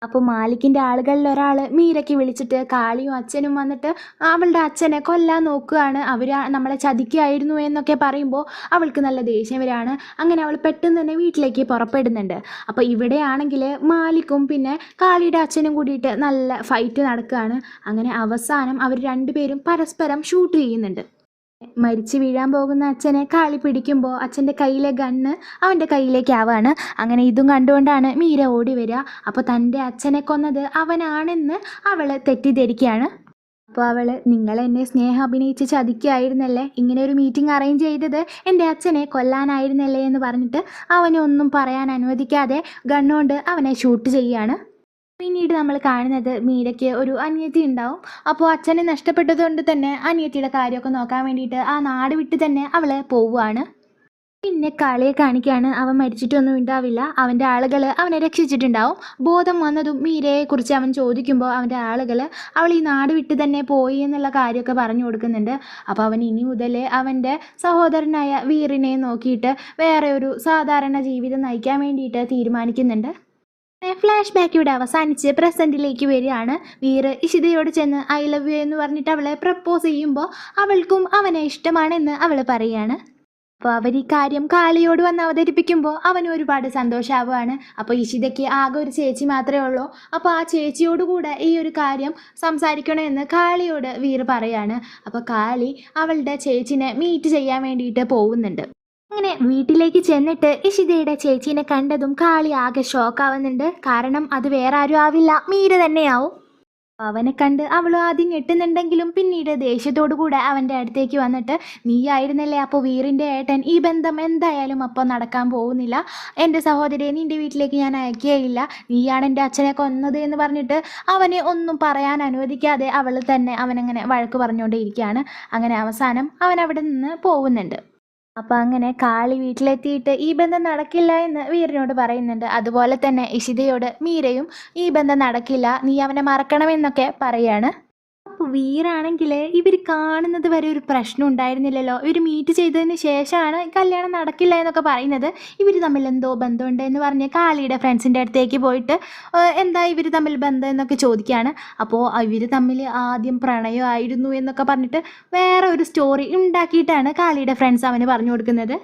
അപ്പോൾ മാലിക്കിൻ്റെ ആളുകളിൽ ഒരാൾ മീരയ്ക്ക് വിളിച്ചിട്ട് കാളിയും അച്ഛനും വന്നിട്ട് അവളുടെ അച്ഛനെ കൊല്ലാൻ നോക്കുകയാണ്, അവർ നമ്മളെ ചതിക്കുകയായിരുന്നു എന്നൊക്കെ പറയുമ്പോൾ അവൾക്ക് നല്ല ദേഷ്യം വരികയാണ്. അങ്ങനെ അവൾ പെട്ടെന്ന് തന്നെ വീട്ടിലേക്ക് പുറപ്പെടുന്നുണ്ട്. അപ്പോൾ ഇവിടെയാണെങ്കിൽ മാലിക്കും പിന്നെ കാളിയുടെ അച്ഛനും കൂടിയിട്ട് നല്ല ഫൈറ്റ് നടക്കുകയാണ്. അങ്ങനെ അവസാനം അവർ രണ്ടുപേരും പരസ്പരം ഷൂട്ട് ചെയ്യുന്നുണ്ട്. മരിച്ചു വീഴാൻ പോകുന്ന അച്ഛനെ കാളി പിടിക്കുമ്പോൾ അച്ഛൻ്റെ കയ്യിലെ ഗണ്ണ് അവൻ്റെ കയ്യിലേക്കാവാണ്. അങ്ങനെ ഇതും കണ്ടുകൊണ്ടാണ് മീര ഓടി വരിക. അപ്പോൾ തൻ്റെ അച്ഛനെ കൊന്നത് അവനാണെന്ന് അവൾ തെറ്റിദ്ധരിക്കുകയാണ്. അപ്പോൾ അവൾ, നിങ്ങൾ എന്നെ സ്നേഹം അഭിനയിച്ച് ചതിക്കുകയായിരുന്നല്ലേ, ഇങ്ങനെ ഒരു മീറ്റിംഗ് അറേഞ്ച് ചെയ്തത് എൻ്റെ അച്ഛനെ കൊല്ലാനായിരുന്നല്ലേ എന്ന് പറഞ്ഞിട്ട് അവനെ ഒന്നും പറയാൻ അനുവദിക്കാതെ ഗണ്ണുകൊണ്ട് അവനെ ഷൂട്ട് ചെയ്യുകയാണ്. പിന്നീട് നമ്മൾ കാണുന്നത് മീരയ്ക്ക് ഒരു അനിയത്തി ഉണ്ടാവും. അപ്പോൾ അച്ഛനെ നഷ്ടപ്പെട്ടതുകൊണ്ട് തന്നെ അനിയത്തിയുടെ കാര്യമൊക്കെ നോക്കാൻ വേണ്ടിയിട്ട് ആ നാട് വിട്ട് തന്നെ അവൾ പോവുകയാണ്. പിന്നെ കാളിയെ കാണിക്കുകയാണ്. അവൻ മരിച്ചിട്ടൊന്നും ഉണ്ടാവില്ല, അവൻ്റെ ആളുകൾ അവനെ രക്ഷിച്ചിട്ടുണ്ടാവും. ബോധം വന്നതും മീരയെക്കുറിച്ച് അവൻ ചോദിക്കുമ്പോൾ അവൻ്റെ ആളുകൾ അവൾ ഈ നാട് വിട്ട് തന്നെ പോയി എന്നുള്ള കാര്യമൊക്കെ പറഞ്ഞു കൊടുക്കുന്നുണ്ട്. അപ്പോൾ അവൻ ഇനി മുതൽ അവൻ്റെ സഹോദരനായ വീറിനെ നോക്കിയിട്ട് വേറെ ഒരു സാധാരണ ജീവിതം നയിക്കാൻ വേണ്ടിയിട്ട് തീരുമാനിക്കുന്നുണ്ട്. ഫ്ലാഷ് ബാക്ക് ഇവിടെ അവസാനിച്ച് പ്രസൻറ്റിലേക്ക് വരികയാണ്. വീർ ഇഷിതയോട് ചെന്ന് ഐ ലവ് യു എന്ന് പറഞ്ഞിട്ട് അവളെ പ്രപ്പോസ് ചെയ്യുമ്പോൾ അവൾക്കും അവനെ ഇഷ്ടമാണെന്ന് അവൾ പറയുകയാണ്. അപ്പോൾ അവർ ഈ കാര്യം കാളിയോട് വന്ന് അവതരിപ്പിക്കുമ്പോൾ അവന് ഒരുപാട് സന്തോഷമാവുകയാണ്. അപ്പോൾ ഇഷിതയ്ക്ക് ആകെ ഒരു ചേച്ചി മാത്രമേ ഉള്ളൂ. അപ്പോൾ ആ ചേച്ചിയോടുകൂടെ ഈ ഒരു കാര്യം സംസാരിക്കണമെന്ന് കാളിയോട് വീർ പറയാണ്. അപ്പോൾ കാളി അവളുടെ ചേച്ചിനെ മീറ്റ് ചെയ്യാൻ വേണ്ടിയിട്ട് പോകുന്നുണ്ട്. അങ്ങനെ വീട്ടിലേക്ക് ചെന്നിട്ട് ഇഷിതയുടെ ചേച്ചീനെ കണ്ടതും കാളി ആകെ ഷോക്കാവുന്നുണ്ട്. കാരണം അത് വേറെ ആരും ആവില്ല, മീര തന്നെയാവും. അവനെ കണ്ട് അവൾ ആദ്യം ഞെട്ടുന്നുണ്ടെങ്കിലും പിന്നീട് ദേഷ്യത്തോടു കൂടെ അവൻ്റെ അടുത്തേക്ക് വന്നിട്ട്, നീ ആയിരുന്നല്ലേ അപ്പോൾ വീറിൻ്റെ ഏട്ടൻ, ഈ ബന്ധം എന്തായാലും അപ്പോൾ നടക്കാൻ പോകുന്നില്ല, എൻ്റെ സഹോദരിയെ നിൻ്റെ വീട്ടിലേക്ക് ഞാൻ അയക്കുകയില്ല, നീയാണ് എൻ്റെ അച്ഛനെ കൊന്നത് എന്ന് പറഞ്ഞിട്ട് അവനെ ഒന്നും പറയാൻ അനുവദിക്കാതെ അവൾ തന്നെ അവനങ്ങനെ വഴക്ക് പറഞ്ഞുകൊണ്ടേയിരിക്കുകയാണ്. അങ്ങനെ അവസാനം അവൻ അവിടെ നിന്ന് പോകുന്നുണ്ട്. അപ്പോൾ അങ്ങനെ കാളി വീട്ടിലെത്തിയിട്ട് ഈ ബന്ധം നടക്കില്ല എന്ന് വീറിനോട് പറയുന്നുണ്ട്. അതുപോലെ തന്നെ ഇഷിതയോട് മീരയും ഈ ബന്ധം നടക്കില്ല, നീ അവനെ മറക്കണമെന്നൊക്കെ പറയാണ്. അപ്പോൾ വീറാണെങ്കിൽ ഇവർ കാണുന്നത് വരെ ഒരു പ്രശ്നം ഉണ്ടായിരുന്നില്ലല്ലോ, ഇവർ മീറ്റ് ചെയ്തതിന് ശേഷമാണ് കല്യാണം നടക്കില്ല എന്നൊക്കെ പറയുന്നത്. ഇവർ തമ്മിൽ എന്തോ ബന്ധമുണ്ട് എന്ന് പറഞ്ഞ് കാളിയുടെ ഫ്രണ്ട്സിൻ്റെ അടുത്തേക്ക് പോയിട്ട് എന്താ ഇവർ തമ്മിൽ ബന്ധം എന്നൊക്കെ ചോദിക്കുകയാണ്. അപ്പോൾ ഇവർ തമ്മിൽ ആദ്യം പ്രണയമായിരുന്നു എന്നൊക്കെ പറഞ്ഞിട്ട് വേറെ ഒരു സ്റ്റോറി ഉണ്ടാക്കിയിട്ടാണ് കാളിയുടെ ഫ്രണ്ട്സ് അവന് പറഞ്ഞു കൊടുക്കുന്നത്.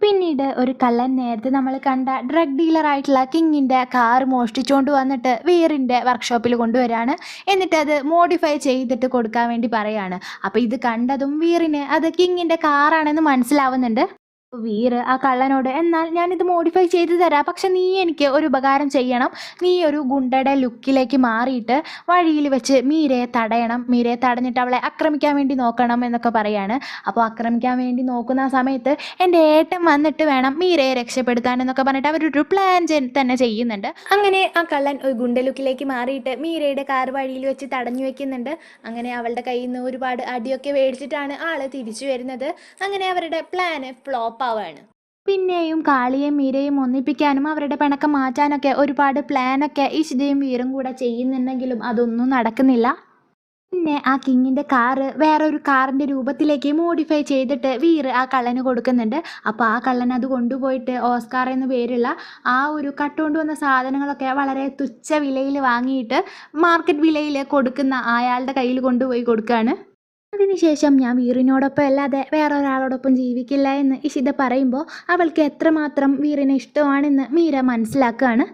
പിന്നീട് ഒരു കള്ളൻ നേരത്തെ നമ്മൾ കണ്ട ഡ്രഗ് ഡീലറായിട്ടുള്ള കിങ്ങിൻ്റെ കാർ മോഷ്ടിച്ചുകൊണ്ട് വന്നിട്ട് വീറിൻ്റെ വർക്ക്ഷോപ്പിൽ കൊണ്ടുവരാണ്. എന്നിട്ട് അത് മോഡിഫൈ ചെയ്തിട്ട് കൊടുക്കാൻ വേണ്ടി പറയാണ്. അപ്പോൾ ഇത് കണ്ടതും വീറിന് അത് കിങ്ങിൻ്റെ കാറാണെന്ന് മനസ്സിലാവുന്നുണ്ട്. വീർ ആ കള്ളനോട്, എന്നാൽ ഞാനിത് മോഡിഫൈ ചെയ്ത് തരാം, പക്ഷെ നീ എനിക്ക് ഒരു ഉപകാരം ചെയ്യണം, നീ ഒരു ഗുണ്ടയുടെ ലുക്കിലേക്ക് മാറിയിട്ട് വഴിയിൽ വെച്ച് മീരയെ തടയണം, മീരയെ തടഞ്ഞിട്ട് അവളെ ആക്രമിക്കാൻ വേണ്ടി നോക്കണം എന്നൊക്കെ പറയാണ്. അപ്പോൾ ആക്രമിക്കാൻ വേണ്ടി നോക്കുന്ന ആ സമയത്ത് എൻ്റെ ഏട്ടൻ വന്നിട്ട് വേണം മീരയെ രക്ഷപ്പെടുത്താൻ എന്നൊക്കെ പറഞ്ഞിട്ട് അവരൊരു പ്ലാൻ തന്നെ ചെയ്യുന്നുണ്ട്. അങ്ങനെ ആ കള്ളൻ ഒരു ഗുണ്ട ലുക്കിലേക്ക് മാറിയിട്ട് മീരയുടെ കാർ വഴിയിൽ വെച്ച് തടഞ്ഞു വെക്കുന്നുണ്ട്. അങ്ങനെ അവളുടെ കയ്യിൽ നിന്ന് ഒരുപാട് അടിയൊക്കെ മേടിച്ചിട്ടാണ് ആള് തിരിച്ചു വരുന്നത്. അങ്ങനെ അവരുടെ പ്ലാന് ഫ്ലോപ്പ് ആവാണ്. പിന്നെയും കാളിയെയും മീരയും ഒന്നിപ്പിക്കാനും അവരുടെ പിണക്കം മാറ്റാനൊക്കെ ഒരുപാട് പ്ലാനൊക്കെ ഇഷിതയും വീറും കൂടെ ചെയ്യുന്നുണ്ടെങ്കിലും അതൊന്നും നടക്കുന്നില്ല. പിന്നെ ആ കിങ്ങിൻ്റെ കാറ് വേറൊരു കാറിൻ്റെ രൂപത്തിലേക്ക് മോഡിഫൈ ചെയ്തിട്ട് വീറ് ആ കള്ളന് കൊടുക്കുന്നുണ്ട്. അപ്പോൾ ആ കള്ളൻ അത് കൊണ്ടുപോയിട്ട് ഓസ്കാർ എന്ന പേരുള്ള ആ ഒരു കട്ടുകൊണ്ട് വന്ന സാധനങ്ങളൊക്കെ വളരെ തുച്ഛ വിലയിൽ വാങ്ങിയിട്ട് മാർക്കറ്റ് വിലയിൽ കൊടുക്കുന്ന അയാളുടെ കയ്യിൽ കൊണ്ടുപോയി കൊടുക്കുകയാണ്. അതിനുശേഷം ഞാൻ വീറിനോടൊപ്പം അല്ലാതെ വേറെ ഒരാളോടൊപ്പം ജീവിക്കില്ല എന്ന് ഇഷിത പറയുമ്പോൾ അവൾക്ക് എത്രമാത്രം വീറിനെ ഇഷ്ടമാണെന്ന് മീര മനസ്സിലാക്കുകയാണ്.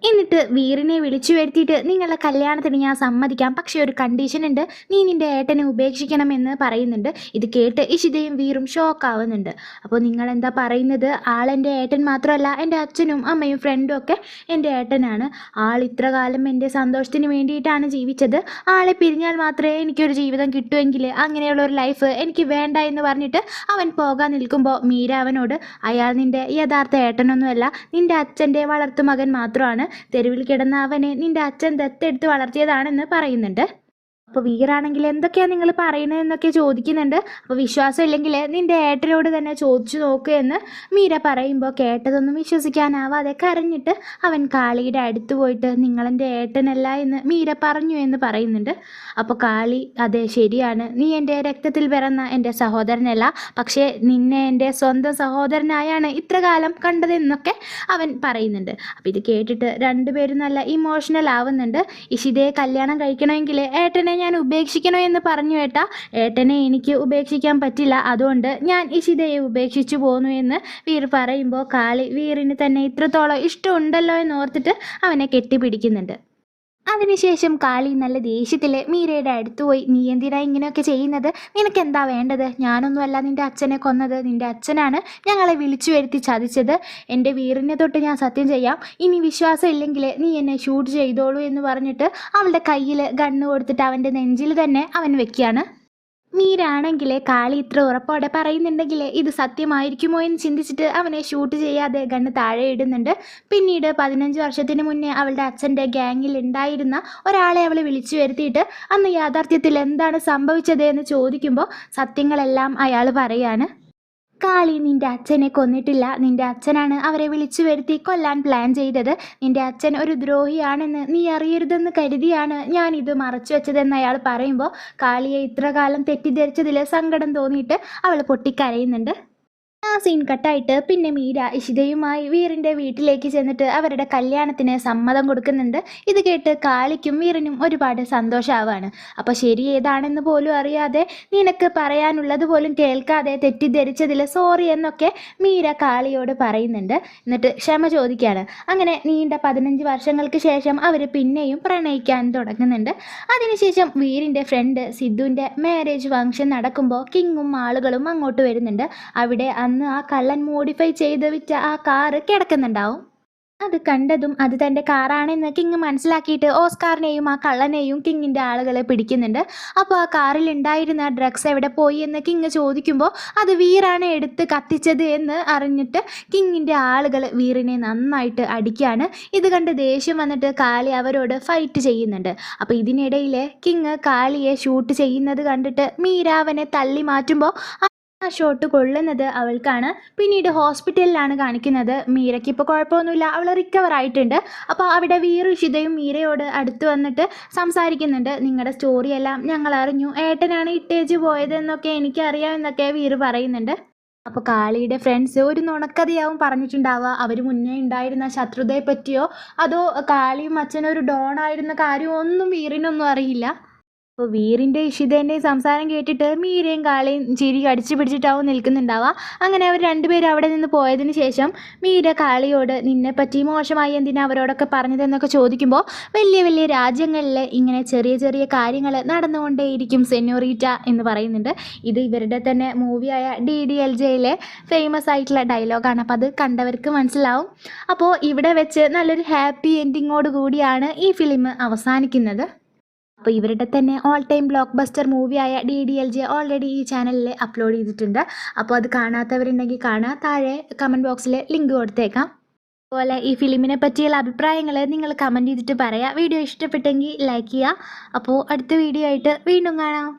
എന്നിട്ട് വീറിനെ വിളിച്ചു വരുത്തിയിട്ട് നിങ്ങളുടെ കല്യാണത്തിന് ഞാൻ സമ്മതിക്കാം, പക്ഷേ ഒരു കണ്ടീഷൻ ഉണ്ട്, നീ നിൻ്റെ ഏട്ടനെ ഉപേക്ഷിക്കണമെന്ന് പറയുന്നുണ്ട്. ഇത് കേട്ട് ഇഷിതയും വീറും ഷോക്കാവുന്നുണ്ട്. അപ്പോൾ നിങ്ങൾ എന്താ പറയുന്നത്? ആളെൻ്റെ ഏട്ടൻ മാത്രമല്ല, എൻ്റെ അച്ഛനും അമ്മയും ഫ്രണ്ടും ഒക്കെ എൻ്റെ ഏട്ടനാണ്. ആൾ ഇത്ര കാലം എൻ്റെ സന്തോഷത്തിന് വേണ്ടിയിട്ടാണ് ജീവിച്ചത്. ആളെ പിരിഞ്ഞാൽ മാത്രമേ എനിക്കൊരു ജീവിതം കിട്ടുമെങ്കിൽ അങ്ങനെയുള്ള ഒരു ലൈഫ് എനിക്ക് വേണ്ട എന്ന് പറഞ്ഞിട്ട് അവൻ പോകാൻ നിൽക്കുമ്പോൾ മീര അവനോട്, അയാൾ നിൻ്റെ യഥാർത്ഥ ഏട്ടനൊന്നുമല്ല, നിൻ്റെ അച്ഛൻ്റെ വളർത്തുമകൻ മാത്രമാണ്. തെരുവിൽ കിടന്ന അവനെ നിൻ്റെ അച്ഛൻ ദത്തെടുത്ത് വളർത്തിയതാണെന്ന് പറയുന്നുണ്ട്. അപ്പോൾ വീറാണെങ്കിൽ എന്തൊക്കെയാണ് നിങ്ങൾ പറയണതെന്നൊക്കെ ചോദിക്കുന്നുണ്ട്. അപ്പോൾ വിശ്വാസം ഇല്ലെങ്കിൽ നിൻ്റെ ഏട്ടനോട് തന്നെ ചോദിച്ചു നോക്കുക എന്ന് മീര പറയുമ്പോൾ കേട്ടതൊന്നും വിശ്വസിക്കാനാവാതെ കരഞ്ഞിട്ട് അവൻ കാളിയുടെ അടുത്ത് പോയിട്ട് നിങ്ങളെൻ്റെ ഏട്ടനല്ല എന്ന് മീര പറഞ്ഞു എന്ന് പറയുന്നുണ്ട്. അപ്പോൾ കാളി അതെ ശരിയാണ്, നീ എൻ്റെ രക്തത്തിൽ പിറന്ന എൻ്റെ സഹോദരനല്ല, പക്ഷേ നിന്നെ എൻ്റെ സ്വന്തം സഹോദരനായാണ് ഇത്ര കാലം കണ്ടതെന്നൊക്കെ അവൻ പറയുന്നുണ്ട്. അപ്പോൾ ഇത് കേട്ടിട്ട് രണ്ടുപേരും നല്ല ഇമോഷണൽ ആവുന്നുണ്ട്. ഇഷിതയെ കല്യാണം കഴിക്കണമെങ്കിൽ ഏട്ടനെ ഞാൻ ഉപേക്ഷിക്കണോ എന്ന് പറഞ്ഞു ഏട്ടാ. ഏട്ടനെ എനിക്ക് ഉപേക്ഷിക്കാൻ പറ്റില്ല, അതുകൊണ്ട് ഞാൻ ഇഷിതയെ ഉപേക്ഷിച്ചു പോന്നു എന്ന് വീർ പറയുമ്പോൾ കാളി വീറിന് തന്നെ ഇത്രത്തോളം ഇഷ്ടമുണ്ടല്ലോ എന്ന് ഓർത്തിട്ട് അവനെ കെട്ടിപ്പിടിക്കുന്നുണ്ട്. അതിനുശേഷം കാളി നല്ല ദേഷ്യത്തിൽ മീരയുടെ അടുത്ത് പോയി നീ എന്തിനാ ഇങ്ങനെയൊക്കെ ചെയ്യുന്നത്, നിനക്ക് എന്താ വേണ്ടത്, ഞാനൊന്നുമല്ല നിൻ്റെ അച്ഛനെ കൊന്നത്, നിൻ്റെ അച്ഛനാണ് ഞങ്ങളെ വിളിച്ചു വരുത്തി ചതിച്ചത്, എൻ്റെ വീറിനെ തൊട്ട് ഞാൻ സത്യം ചെയ്യാം, ഇനി വിശ്വാസം ഇല്ലെങ്കിൽ നീ എന്നെ ഷൂട്ട് ചെയ്തോളൂ എന്ന് പറഞ്ഞിട്ട് അവളുടെ കയ്യിൽ ഗണ്ണ് കൊടുത്തിട്ട് അവൻ്റെ നെഞ്ചിൽ തന്നെ അവൻ വെക്കുകയാണ്. മീരാണെങ്കിൽ കാളി ഇത്ര ഉറപ്പോടെ പറയുന്നുണ്ടെങ്കിൽ ഇത് സത്യമായിരിക്കുമോ എന്ന് ചിന്തിച്ചിട്ട് അവനെ ഷൂട്ട് ചെയ്യാതെ ഗണ്ണ് താഴെ ഇടുന്നുണ്ട്. പിന്നീട് 15 വർഷത്തിന് മുന്നേ അവളുടെ അച്ഛൻ്റെ ഗ്യാങ്ങിൽ ഉണ്ടായിരുന്ന ഒരാളെ അവൾ വിളിച്ചു വരുത്തിയിട്ട് അന്ന് യാഥാർത്ഥ്യത്തിൽ എന്താണ് സംഭവിച്ചത് എന്ന് ചോദിക്കുമ്പോൾ സത്യങ്ങളെല്ലാം അയാൾ പറയാണ്. കാളി നിൻ്റെ അച്ഛനെ കൊന്നിട്ടില്ല, നിൻ്റെ അച്ഛനാണ് അവരെ വിളിച്ചു വരുത്തി കൊല്ലാൻ പ്ലാൻ ചെയ്തത്, നിൻ്റെ അച്ഛൻ ഒരു ദ്രോഹിയാണെന്ന് നീ അറിയരുതെന്ന് കരുതിയാണ് ഞാൻ ഇത് മറച്ചു വെച്ചതെന്ന് അയാൾ പറയുമ്പോൾ കാളിയെ ഇത്ര കാലം തെറ്റിദ്ധരിച്ചതിൽ സങ്കടം തോന്നിയിട്ട് അവൾ പൊട്ടിക്കരയുന്നുണ്ട്. ആ സീൻ കട്ടായിട്ട് പിന്നെ മീര ഇഷിതയുമായി വീറിൻ്റെ വീട്ടിലേക്ക് ചെന്നിട്ട് അവരുടെ കല്യാണത്തിന് സമ്മതം കൊടുക്കുന്നുണ്ട്. ഇത് കേട്ട് കാളിക്കും വീറിനും ഒരുപാട് സന്തോഷമാവാണ്. അപ്പോൾ ശരി ഏതാണെന്ന് പോലും അറിയാതെ നിനക്ക് പറയാനുള്ളത് പോലും കേൾക്കാതെ തെറ്റിദ്ധരിച്ചതിൽ സോറി എന്നൊക്കെ മീര കാളിയോട് പറയുന്നുണ്ട്. എന്നിട്ട് ക്ഷമ ചോദിക്കുകയാണ്. അങ്ങനെ നീണ്ട 15 വർഷങ്ങൾക്ക് ശേഷം അവർ പിന്നെയും പ്രണയിക്കാൻ തുടങ്ങുന്നുണ്ട്. അതിനുശേഷം വീറിൻ്റെ ഫ്രണ്ട് സിദ്ധുവിൻ്റെ മാരേജ് ഫംഗ്ഷൻ നടക്കുമ്പോൾ കിങ്ങും ആളുകളും അങ്ങോട്ട് വരുന്നുണ്ട്. അവിടെ അന്ന് ആ കള്ളൻ മോഡിഫൈ ചെയ്ത് വിറ്റ ആ കാറ് കിടക്കുന്നുണ്ടാവും. അത് കണ്ടതും അത് തൻ്റെ കാറാണെന്ന് കിങ് മനസ്സിലാക്കിയിട്ട് ഓസ്കാറിനെയും ആ കള്ളനെയും കിങ്ങിൻ്റെ ആളുകളെ പിടിക്കുന്നുണ്ട്. അപ്പോൾ ആ കാറിൽ ഉണ്ടായിരുന്ന ഡ്രഗ്സ് എവിടെ പോയി എന്ന് കിങ് ചോദിക്കുമ്പോൾ അത് വീറാണ് എടുത്ത് കത്തിച്ചത് എന്ന് അറിഞ്ഞിട്ട് കിങ്ങിൻ്റെ ആളുകൾ വീറിനെ നന്നായിട്ട് അടിക്കുകയാണ്. ഇത് കണ്ട് ദേഷ്യം വന്നിട്ട് കാളി അവരോട് ഫൈറ്റ് ചെയ്യുന്നുണ്ട്. അപ്പോൾ ഇതിനിടയിൽ കിങ് കാളിയെ ഷൂട്ട് ചെയ്യുന്നത് കണ്ടിട്ട് മീര അവനെ തള്ളി മാറ്റുമ്പോൾ ആ ഷോട്ട് കൊള്ളുന്നത് അവൾക്കാണ്. പിന്നീട് ഹോസ്പിറ്റലിലാണ് കാണിക്കുന്നത്. മീരയ്ക്ക് ഇപ്പോൾ കുഴപ്പമൊന്നുമില്ല, അവൾ റിക്കവർ ആയിട്ടുണ്ട്. അപ്പോൾ അവിടെ വീറും ഇഷിതയും മീരയോട് അടുത്ത് വന്നിട്ട് സംസാരിക്കുന്നുണ്ട്. നിങ്ങളുടെ സ്റ്റോറിയെല്ലാം ഞങ്ങൾ അറിഞ്ഞു, ഏട്ടനാണ് ഇട്ടേച്ച് പോയതെന്നൊക്കെ എനിക്കറിയാം എന്നൊക്കെ വീറ് പറയുന്നുണ്ട്. അപ്പോൾ കാളിയുടെ ഫ്രണ്ട്സ് ഒരു നുണക്കഥയാവും പറഞ്ഞിട്ടുണ്ടാവുക. അവർ മുന്നേ ഉണ്ടായിരുന്ന ശത്രുതയെ പറ്റിയോ അതോ കാളിയും അച്ഛനൊരു ഡോണായിരുന്ന കാര്യമോ ഒന്നും വീറിനൊന്നും അറിയില്ല. അപ്പോൾ വീറിൻ്റെ ഇഷിതേൻ്റെയും സംസാരം കേട്ടിട്ട് മീരയും കാളയും ചിരി കടിച്ചു പിടിച്ചിട്ടാവും നിൽക്കുന്നുണ്ടാവുക. അങ്ങനെ അവർ രണ്ടുപേരും അവിടെ നിന്ന് പോയതിന് ശേഷം മീര കാളിയോട് നിന്നെപ്പറ്റി മോശമായി എന്തിനാ അവരോടൊക്കെ പറഞ്ഞതെന്നൊക്കെ ചോദിക്കുമ്പോൾ വലിയ വലിയ രാജ്യങ്ങളിൽ ഇങ്ങനെ ചെറിയ ചെറിയ കാര്യങ്ങൾ നടന്നുകൊണ്ടേയിരിക്കും സെന്യോറീറ്റ എന്ന് പറയുന്നുണ്ട്. ഇത് ഇവരുടെ തന്നെ മൂവിയായ DDLJയിലെ ഫേമസ് ആയിട്ടുള്ള ഡയലോഗാണ്. അപ്പോൾ അത് കണ്ടവർക്ക് മനസ്സിലാവും. അപ്പോൾ ഇവിടെ വെച്ച് നല്ലൊരു ഹാപ്പി എൻഡിങ്ങോട് കൂടിയാണ് ഈ ഫിലിം അവസാനിക്കുന്നത്. അപ്പോൾ ഇവരുടെ തന്നെ ഓൾ ടൈം ബ്ലോക്ക് ബസ്റ്റർ മൂവിയായ DDLJ ഓൾറെഡി ഈ ചാനലിൽ അപ്ലോഡ് ചെയ്തിട്ടുണ്ട്. അപ്പോൾ അത് കാണാത്തവരുണ്ടെങ്കിൽ കാണാം, താഴെ കമൻറ്റ് ബോക്സിൽ ലിങ്ക് കൊടുത്തേക്കാം. അതുപോലെ ഈ ഫിലിമിനെ പറ്റിയുള്ള അഭിപ്രായങ്ങൾ നിങ്ങൾ കമൻറ്റ് ചെയ്തിട്ട് പറയാം. വീഡിയോ ഇഷ്ടപ്പെട്ടെങ്കിൽ ലൈക്ക് ചെയ്യുക. അപ്പോൾ അടുത്ത വീഡിയോ ആയിട്ട് വീണ്ടും കാണാം.